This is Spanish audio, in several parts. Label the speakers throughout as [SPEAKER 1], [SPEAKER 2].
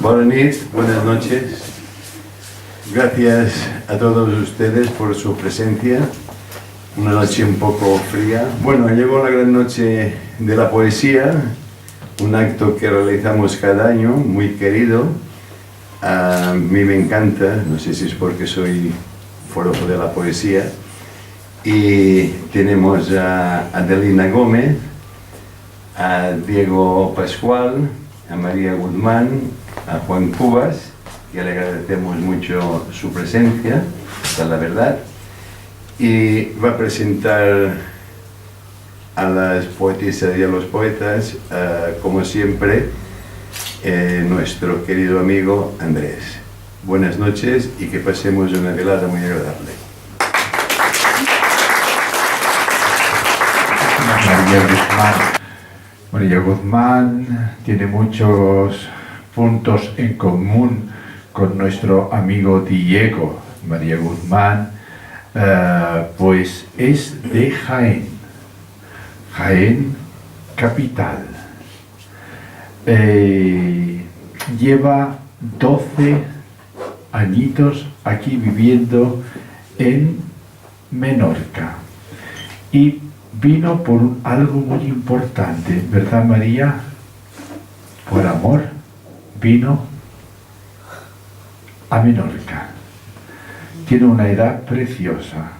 [SPEAKER 1] Bona nit, buenas noches. Gracias a todos ustedes por su presencia. Una noche un poco fría. Bueno, llegó la gran noche de la poesía, un acto que realizamos cada año, muy querido. A mí me encanta, no sé si es porque soy forofo de la poesía. Y tenemos a Adelina Gómez, a Diego Pascual, a María Guzmán, a Juan Cubas, que le agradecemos mucho su presencia, esa es la verdad, y va a presentar a las poetisas y a los poetas, como siempre, nuestro querido amigo Andrés. Buenas noches y que pasemos una velada muy agradable.
[SPEAKER 2] María Guzmán tiene muchos puntos en común con nuestro amigo Diego. María Guzmán pues es de Jaén, Jaén capital. Lleva 12 añitos aquí viviendo en Menorca y vino por algo muy importante, ¿verdad, María? Por amor vino a Menorca. Tiene una edad preciosa.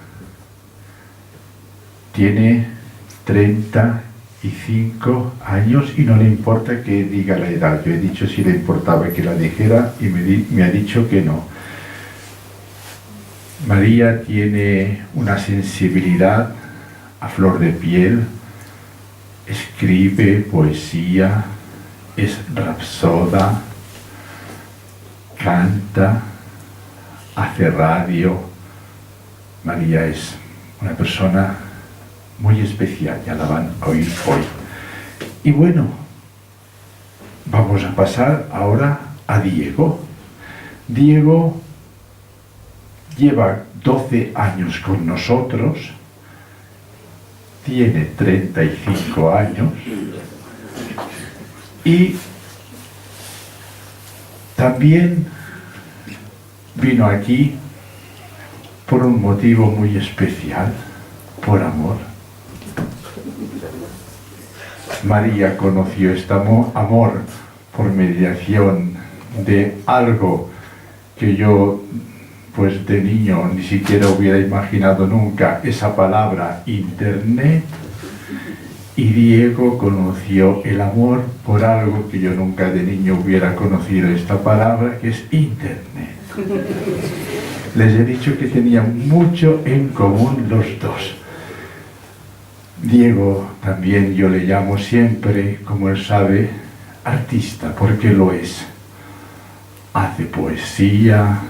[SPEAKER 2] Tiene 35 años y no le importa que diga la edad. Yo he dicho si le importaba que la dijera y me ha dicho que no. María tiene una sensibilidad a flor de piel, escribe poesía, es rapsoda, canta, hace radio. María es una persona muy especial, ya la van a oír hoy. Y bueno, vamos a pasar ahora a Diego. Diego lleva 12 años con nosotros, tiene 35 años y también vino aquí por un motivo muy especial, por amor. María conoció este amor por mediación de algo que yo pues de niño ni siquiera hubiera imaginado nunca, esa palabra internet, y Diego conoció el amor por algo que yo nunca de niño hubiera conocido, esta palabra que es internet. Les he dicho que tenían mucho en común los dos. Diego también yo le llamo siempre, como él sabe, artista, porque lo es. Hace poesía,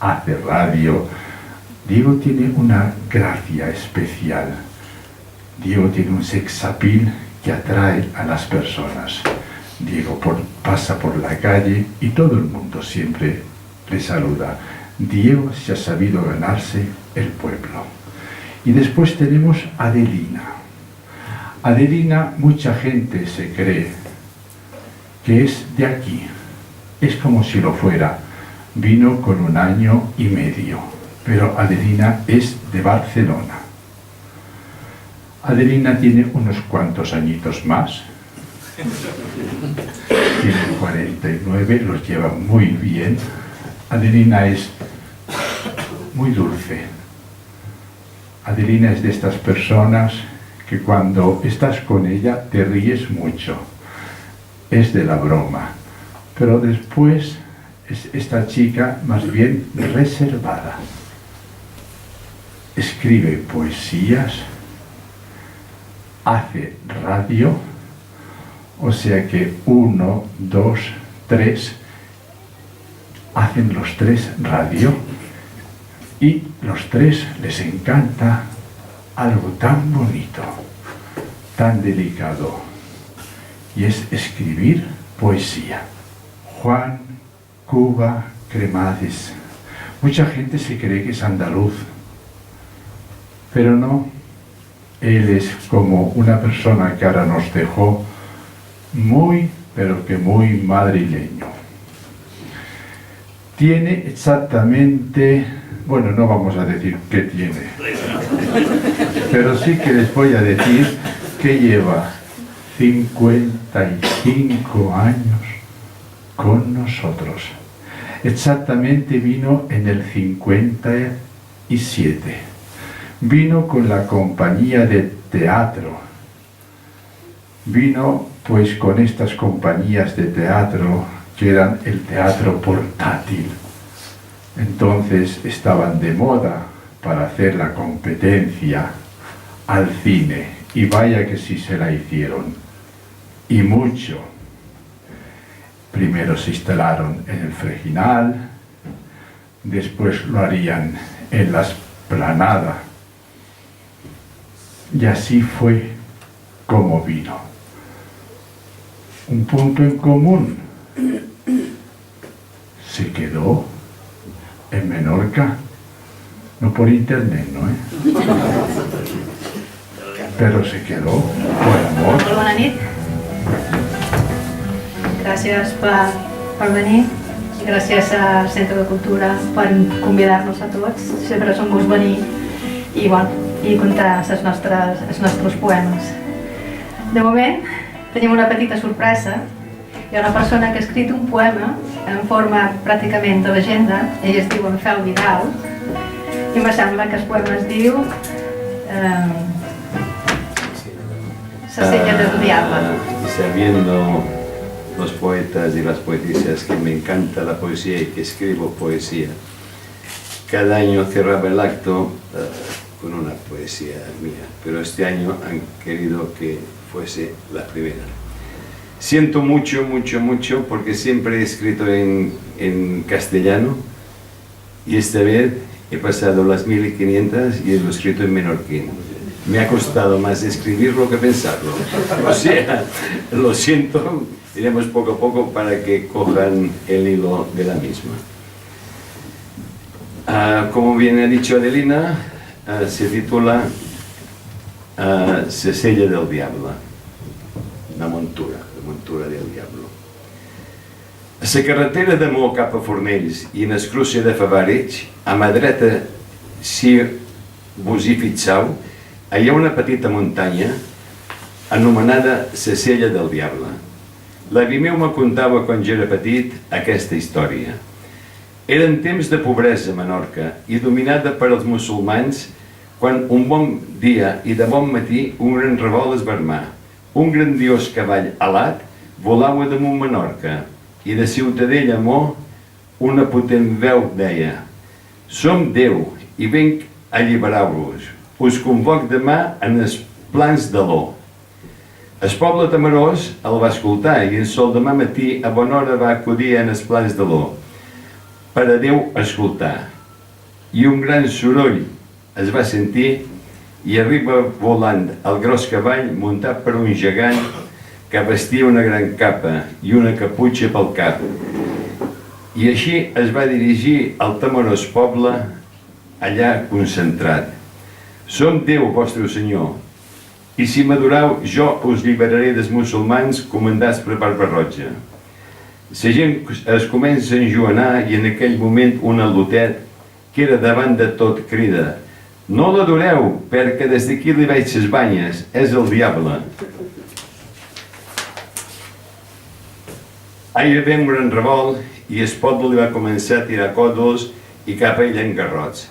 [SPEAKER 2] hace radio. Diego tiene una gracia especial. Diego tiene un sex appeal que atrae a las personas. Diego pasa por la calle y todo el mundo siempre le saluda. Diego se ha sabido ganarse el pueblo. Y después tenemos a Adelina. Adelina, mucha gente se cree que es de aquí. Es como si lo fuera. Vino con 1 año y medio, pero Adelina es de Barcelona. Adelina tiene unos cuantos añitos más, tiene 49, los lleva muy bien. Adelina es muy dulce. Adelina es de estas personas que cuando estás con ella te ríes mucho, es de la broma, pero después es esta chica más bien reservada. Escribe poesías, hace radio, o sea que 1, 2, 3, hacen los 3 radio y los 3 les encanta algo tan bonito, tan delicado, y es escribir poesía. Juan Cuba Cremades. Mucha gente se cree que es andaluz, pero no. Él es como una persona que ahora nos dejó muy, pero que muy madrileño. tiene exactamente, bueno, no vamos a decir qué tiene, pero sí que les voy a decir que lleva 55 años con nosotros. Exactamente vino en el 57. Vino con la compañía de teatro. Vino pues con estas compañías de teatro que eran el teatro portátil. Entonces estaban de moda para hacer la competencia al cine. Y vaya que sí se la hicieron. Y mucho. Primero se instalaron en el Freginal, después lo harían en la Esplanada. Y así fue como vino. Un punto en común. Se quedó en Menorca, no por internet, ¿no? Però se quedó por amor.
[SPEAKER 3] Molt bona nit. Gràcies per venir i gràcies al Centre de Cultura per convidar-nos a tots. Sempre és un gust venir i contar els nostres poemes. De moment tenim una petita sorpresa. Hi ha una persona que ha escrit un poema en forma pràcticament de llegenda. Ell es diu Enfel Vidal i em sembla que el poema es diu Sasella del Diable.
[SPEAKER 1] Y sabiendo los poetas y las poetisas que me encanta la poesía y que escribo poesía, cada año cerraba el acto con una poesía mía, pero este año han querido que fuese la primera. Siento mucho, mucho, mucho, porque siempre he escrito en castellano y esta vez he pasado las 1500 y lo he escrito en menorquín. Me ha costado más escribirlo que pensarlo. O sea, lo siento, iremos poco a poco para que cojan el hilo de la misma. Como bien ha dicho Adelina, se titula Sasella del Diable, la montura del diablo. A la carretera de Mo cap a Fornells i en el cruce de Favarich, a mà dreta, si vos hi fixeu, hi ha una petita muntanya anomenada Sasella del Diable. L'avi meu me contava quan jo era petit aquesta història. Eren temps de pobresa a Menorca i dominada per als musulmans quan un bon dia i de bon matí un gran revolt es va armar. Un grandiós cavall alat volava damunt Menorca i de Ciutadella a Mo una potent veu deia: «Som Déu i venc a alliberar-vos. Us convoc demà en els plans de l'O». El poble temerós el va escoltar i en sol demà matí a bona hora va acudir en els plans de l'O per a Déu escoltar. I un gran soroll es va sentir i arriba volant el gros cavall muntat per un gegant que vestia una gran capa i una caputxa pel cap. I així es va dirigir al temerós poble allà concentrat. «Som Déu, vostre senyor, i si m'adorau jo us lliberaré dels musulmans comandats per Barbarroja». La gent es comença a enjoanar i en aquell moment un al·lotet que era davant de tot crida: «No l'adoreu, perquè des d'aquí li veig les banyes, és el diable». Hi va haver un gran revolt i el poble li va començar a tirar còdols i cap a ell engarrots.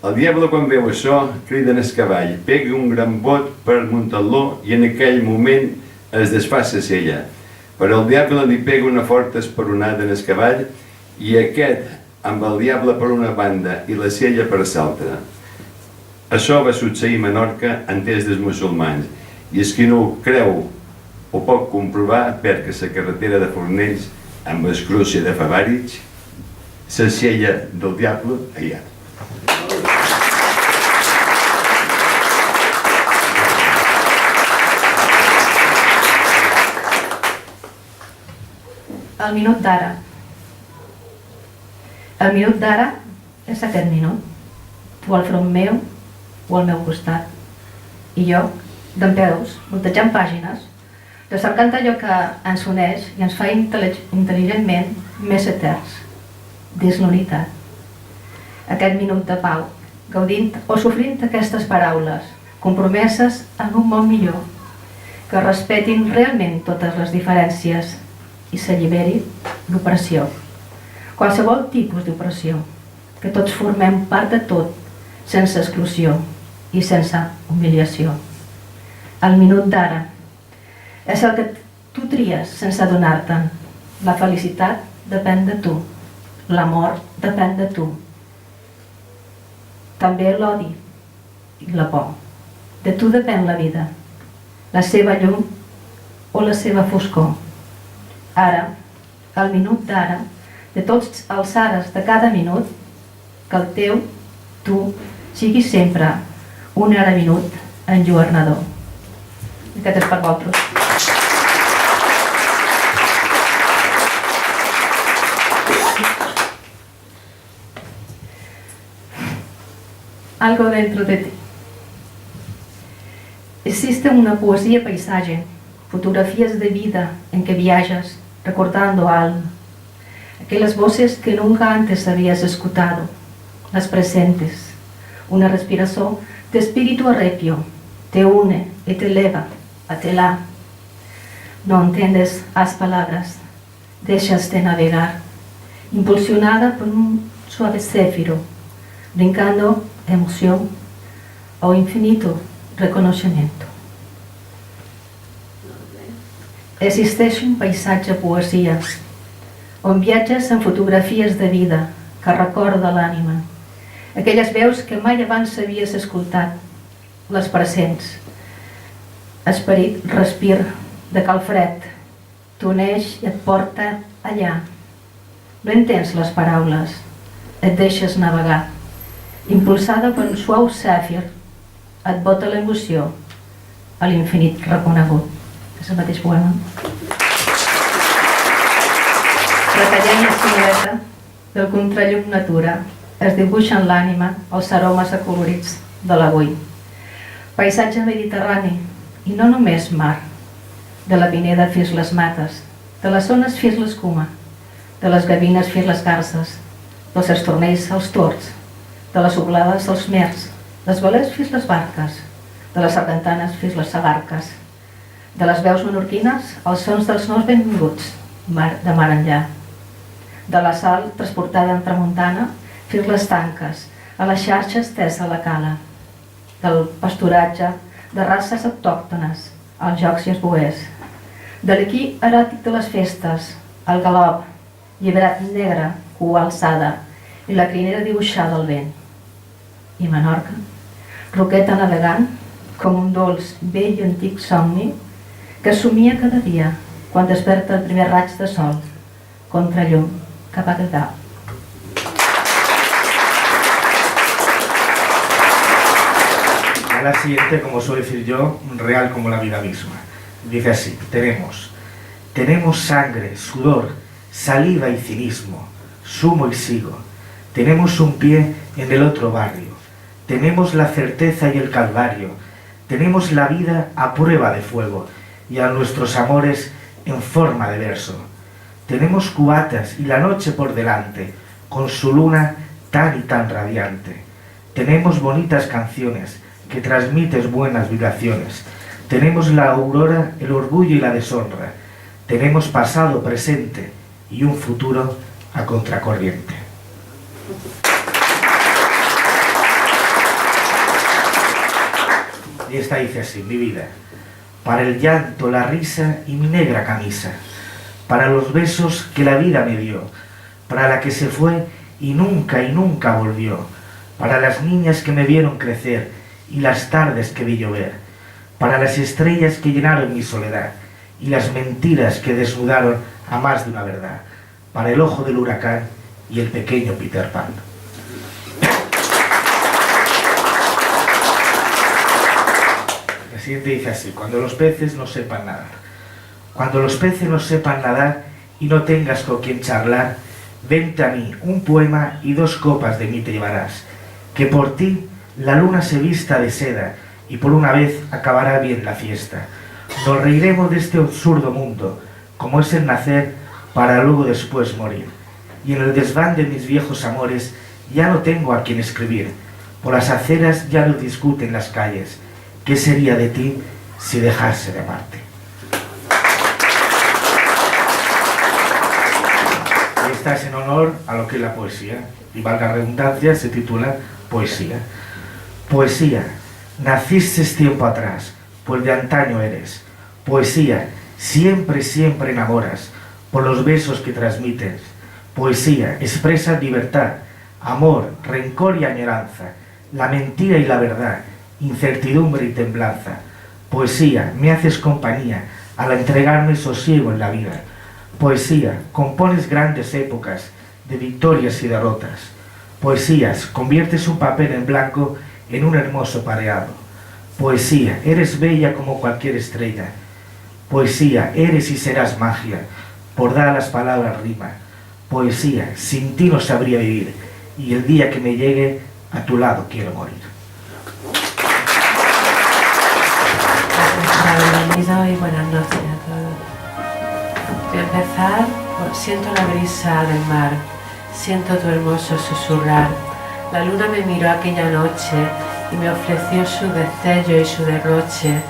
[SPEAKER 1] El diable, quan veu això, crida en el cavall, pega un gran bot per muntar-lo i en aquell moment es desfà la sella. Però el diable li pega una forta esperonada en el cavall i aquest, amb el diable per una banda i la sella per l'altra. Això va succeir a Menorca en temps dels musulmans i el que no ho creu ho pot comprovar perquè la carretera de Fornells amb el cruce de Favarich, la sella del diable allà.
[SPEAKER 3] El minut d'ara. El minut d'ara és aquest minut. Tu al front meu o al meu costat. I jo, dempeus, voltejant pàgines, recercant allò que ens uneix i ens fa intel·ligentment més eterns. dins la unitat. Aquest minut de pau, gaudint o sofrint aquestes paraules, compromeses en un món millor, que respetin realment totes les diferències i s'alliberi l'opressió. Qualsevol tipus d'opressió, que tots formem part de tot, sense exclusió i sense humiliació. El minut d'ara és el que tu tries sense adonar-te'n. La felicitat depèn de tu, l'amor depèn de tu. També l'odi i la por. De tu depèn la vida, la seva llum o la seva foscor. Ara, el minut d'ara, de tots els ares de cada minut, que el teu, tu, sigui sempre un ara minut enlluernador. Aquest és per vosaltres. Algo dentro de ti. Existe una poesía paisaje, fotografías de vida en que viajas, recordando algo, aquellas voces que nunca antes habías escuchado, las presentes, una respiración de espíritu arrepio, te une y te eleva a telar. No entiendes las palabras, dejas de navegar, impulsionada por un suave céfiro, brincando emoción o infinito reconeixement. Existeix un paisatge poesia, on viatges en fotografies de vida que recorda l'ànima, aquelles veus que mai abans havies escoltat, les presents. Esperit, respir de calfred, t'uneix i et porta allà. No entens les paraules, et deixes navegar. Impulsada per un suau sàfir, et bota l'emoció a l'infinit reconegut. És el mateix poema. Retallem la silueta del contrallum natura, es dibuixa en l'ànima els aromes acolorits de l'avui. Paisatge mediterrani, i no només mar, de la Pineda fins les mates, de les zones fins l'escuma, de les gavines fins les garces, dels estornells als tords, de les oblades als mers, les velers fins les barques, de les sargantanes fins les sagarques, de les veus menorquines als sons dels nous benvinguts de mar enllà, de la sal transportada en tramuntana fins les tanques, a la xarxa estesa a la cala, del pasturatge de races autòctones, als jocs i els boers, de l'equí eròtic de les festes, el galop, llibret negre, cua alçada i la crinera dibuixada al vent. I Menorca, roqueta navegant, com un dolç, vell i antic somni que somia cada dia quan desperta el primer raig de sol, contra llum, cap a dalt.
[SPEAKER 4] A la siguiente, como suelo decir yo, real como la vida misma. Dice así, tenemos sangre, sudor, saliva y cinismo, sumo y sigo. Tenemos un pie en el otro barrio. Tenemos la certeza y el calvario. Tenemos la vida a prueba de fuego y a nuestros amores en forma de verso. Tenemos cubatas y la noche por delante, con su luna tan y tan radiante. Tenemos bonitas canciones que transmites buenas vibraciones. Tenemos la aurora, el orgullo y la deshonra. Tenemos pasado, presente y un futuro a contracorriente. Y esta dice así, mi vida, para el llanto, la risa y mi negra camisa, para los besos que la vida me dio, para la que se fue y nunca volvió, para las niñas que me vieron crecer y las tardes que vi llover, para las estrellas que llenaron mi soledad y las mentiras que desnudaron a más de una verdad, para el ojo del huracán y el pequeño Peter Pan. La siguiente dice así, cuando los peces no sepan nadar. Cuando los peces no sepan nadar y no tengas con quien charlar, vente a mí, un poema y 2 copas de mí te llevarás, que por ti la luna se vista de seda y por una vez acabará bien la fiesta. Nos reiremos de este absurdo mundo, como es el nacer para luego después morir. y en el desván de mis viejos amores ya no tengo a quien escribir. Por las aceras ya no discuten las calles. ¿Qué sería de ti si dejase de amarte? Esta es en honor a lo que es la poesía, y valga la redundancia, se titula Poesía. Poesía, naciste tiempo atrás, pues de antaño eres. Poesía, siempre, siempre enamoras, por los besos que transmites. Poesía, expresa libertad, amor, rencor y añoranza, la mentira y la verdad, incertidumbre y temblanza. Poesía, me haces compañía al entregarme sosiego en la vida. Poesía, compones grandes épocas de victorias y derrotas. Poesías, conviertes un papel en blanco en un hermoso pareado. Poesía, eres bella como cualquier estrella. Poesía, eres y serás magia, por dar a las palabras rima. Poesía, sin ti no sabría vivir, y el día que me llegue, a tu lado quiero morir.
[SPEAKER 5] Bienvenido y buenas noches a todos. Voy a empezar, siento la brisa del mar, siento tu hermoso susurrar. La luna me miró aquella noche y me ofreció su destello y su derroche.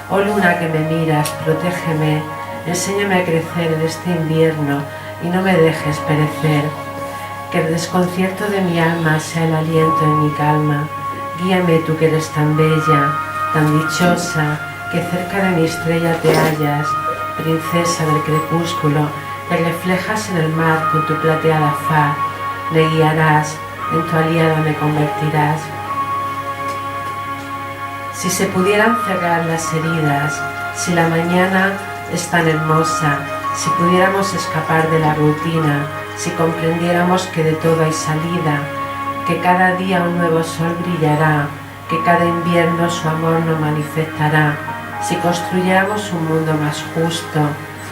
[SPEAKER 5] Oh luna que me miras, protégeme, enséñame a crecer en este invierno y no me dejes perecer. Que el desconcierto de mi alma sea el aliento en mi calma. Guíame tú que eres tan bella, tan dichosa, que cerca de mi estrella te hallas, princesa del crepúsculo, te reflejas en el mar con tu plateada faz. Me guiarás, en tu aliada me convertirás. Si se pudieran cerrar las heridas, si la mañana es tan hermosa, si pudiéramos escapar de la rutina, si comprendiéramos que de todo hay salida, que cada día un nuevo sol brillará, que cada invierno su amor nos manifestará, si construyéramos un mundo más justo,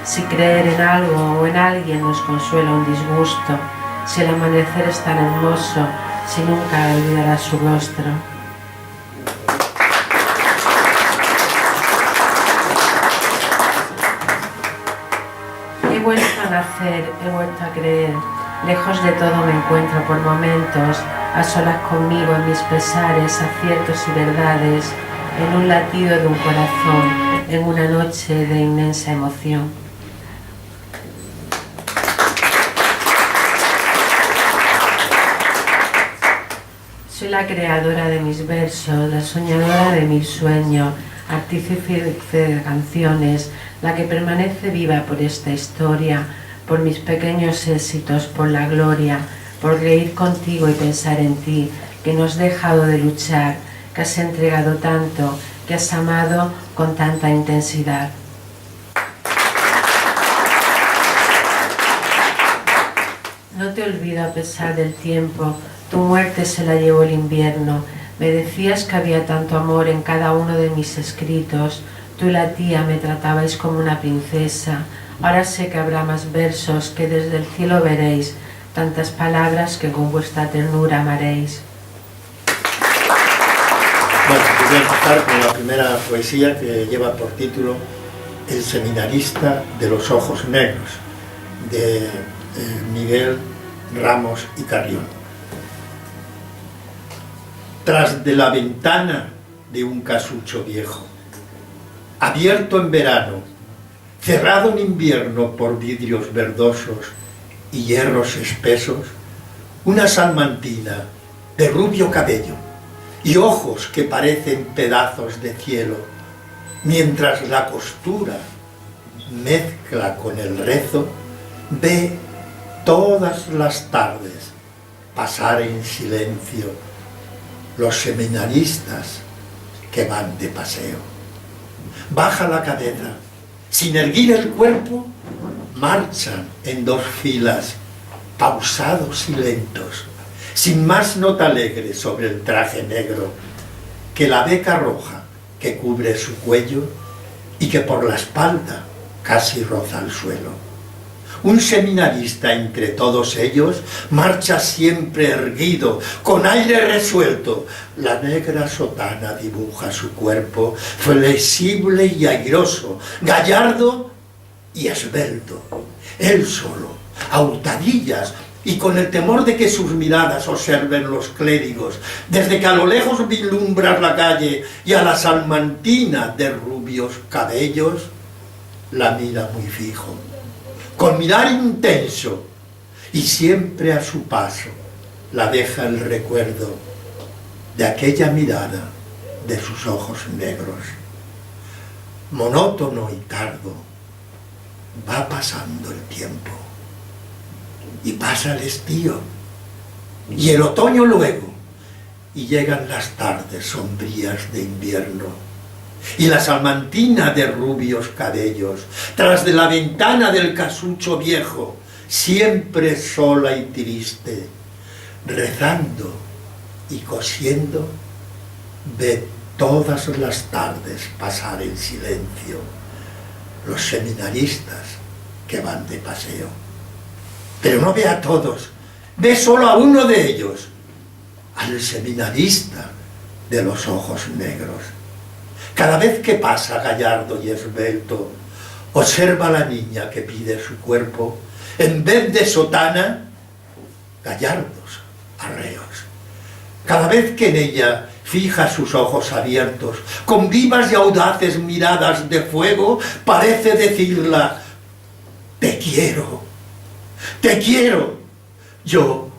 [SPEAKER 5] si creer en algo o en alguien nos consuela un disgusto, si el amanecer es tan hermoso, si nunca olvidará su rostro. He vuelto a nacer, he vuelto a creer, lejos de todo me encuentro por momentos, a solas conmigo en mis pesares, aciertos y verdades, en un latido de un corazón, en una noche de inmensa emoción. Soy la creadora de mis versos, la soñadora de mis sueños, artífice de canciones, la que permanece viva por esta historia, por mis pequeños éxitos, por la gloria, por reír contigo y pensar en ti, que no has dejado de luchar, que has entregado tanto, que has amado con tanta intensidad. No te olvido a pesar del tiempo, tu muerte se la llevó el invierno. Me decías que había tanto amor en cada uno de mis escritos. Tú y la tía me tratabais como una princesa. Ahora sé que habrá más versos, que desde el cielo veréis, tantas palabras que con vuestra ternura amaréis.
[SPEAKER 6] Bueno, pues voy a empezar con la primera poesía que lleva por título El seminarista de los ojos negros, de Miguel Ramos y Carrión. Tras de la ventana de un casucho viejo, abierto en verano, cerrado en invierno por vidrios verdosos y hierros espesos, una salmantina de rubio cabello y ojos que parecen pedazos de cielo, mientras la costura mezcla con el rezo, ve todas las tardes pasar en silencio los seminaristas que van de paseo. Baja la cabeza, sin erguir el cuerpo, marchan en dos filas, pausados y lentos, sin más nota alegre sobre el traje negro que la beca roja que cubre su cuello y que por la espalda casi roza el suelo. Un seminarista entre todos ellos marcha siempre erguido, con aire resuelto. La negra sotana dibuja su cuerpo flexible y airoso, gallardo y esbelto. Él solo, a hurtadillas, y con el temor de que sus miradas observen los clérigos, desde que a lo lejos vislumbras la calle y a la salmantina de rubios cabellos, la mira muy fijo, con mirar intenso, y siempre a su paso la deja el recuerdo de aquella mirada de sus ojos negros. Monótono y tardo va pasando el tiempo, y pasa el estío, y el otoño luego, y llegan las tardes sombrías de invierno, y la salmantina de rubios cabellos, tras de la ventana del casucho viejo, siempre sola y triste, rezando y cosiendo, ve todas las tardes pasar en silencio los seminaristas que van de paseo. Pero no ve a todos, ve solo a uno de ellos, al seminarista de los ojos negros. Cada vez que pasa gallardo y esbelto, observa a la niña que pide su cuerpo, en vez de sotana, gallardos arreos. Cada vez que en ella fija sus ojos abiertos, con vivas y audaces miradas de fuego, parece decirla: te quiero, te quiero. Yo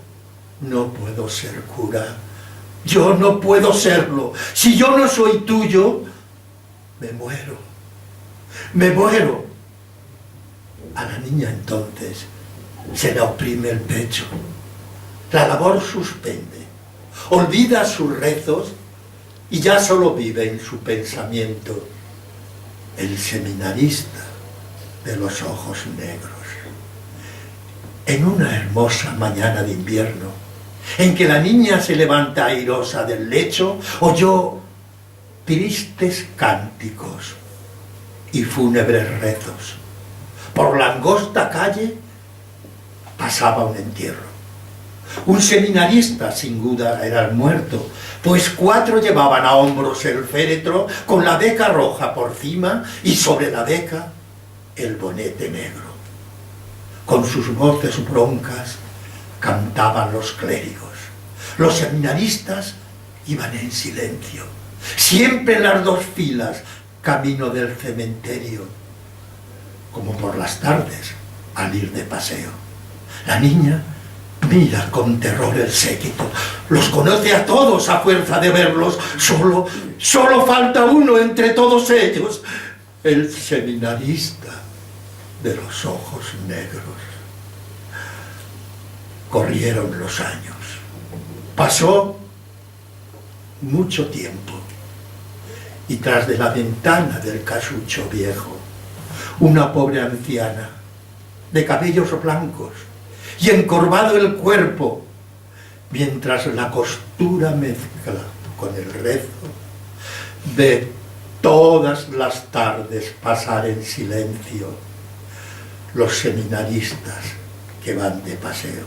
[SPEAKER 6] no puedo ser cura, yo no puedo serlo. Si yo no soy tuyo, me muero, me muero. A la niña entonces se le oprime el pecho, la labor suspende, olvida sus rezos y ya solo vive en su pensamiento el seminarista de los ojos negros. En una hermosa mañana de invierno, en que la niña se levanta airosa del lecho, oyó tristes cánticos y fúnebres rezos. Por la angosta calle pasaba un entierro. Un seminarista, sin duda, era el muerto, pues 4 llevaban a hombros el féretro con la beca roja por cima y sobre la beca el bonete negro. Con sus voces broncas cantaban los clérigos. Los seminaristas iban en silencio, siempre en las 2 filas, camino del cementerio, como por las tardes al ir de paseo. La niña mira con terror el séquito, los conoce a todos a fuerza de verlos, solo falta uno entre todos ellos, el seminarista de los ojos negros. Corrieron los años, pasó mucho tiempo, y tras de la ventana del casucho viejo, una pobre anciana, de cabellos blancos y encorvado el cuerpo, mientras la costura mezcla con el rezo, ve todas las tardes pasar en silencio los seminaristas que van de paseo.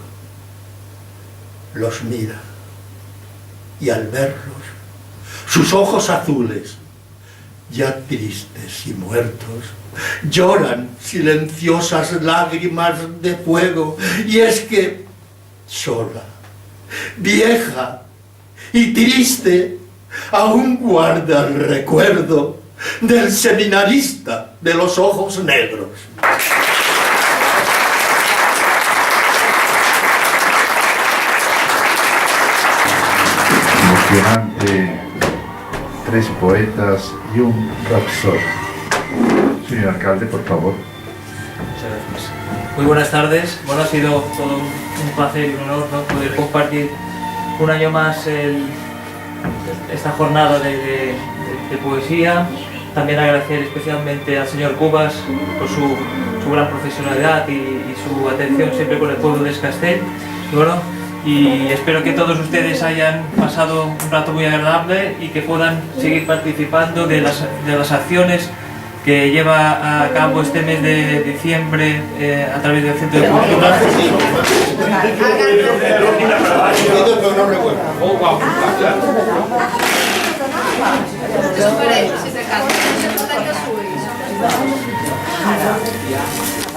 [SPEAKER 6] Los mira, y al verlos, sus ojos azules, ya tristes y muertos, lloran silenciosas lágrimas de fuego, y es que sola, vieja y triste, aún guarda el recuerdo del seminarista de los ojos negros.
[SPEAKER 2] Emocionante, 3 poetas y un rapsod. Señor alcalde, por favor.
[SPEAKER 7] Muchas gracias. Muy buenas tardes. Bueno, ha sido todo un placer y un honor, ¿no?, poder compartir un año más esta jornada de poesía. También agradecer especialmente al señor Cubas por su gran profesionalidad y su atención siempre con el pueblo de Escastell. Y bueno, y espero que todos ustedes hayan pasado un rato muy agradable y que puedan seguir participando de las acciones que lleva a cabo este mes de diciembre a través del Centro de Cultura.
[SPEAKER 8] Esperemos, si se casa, se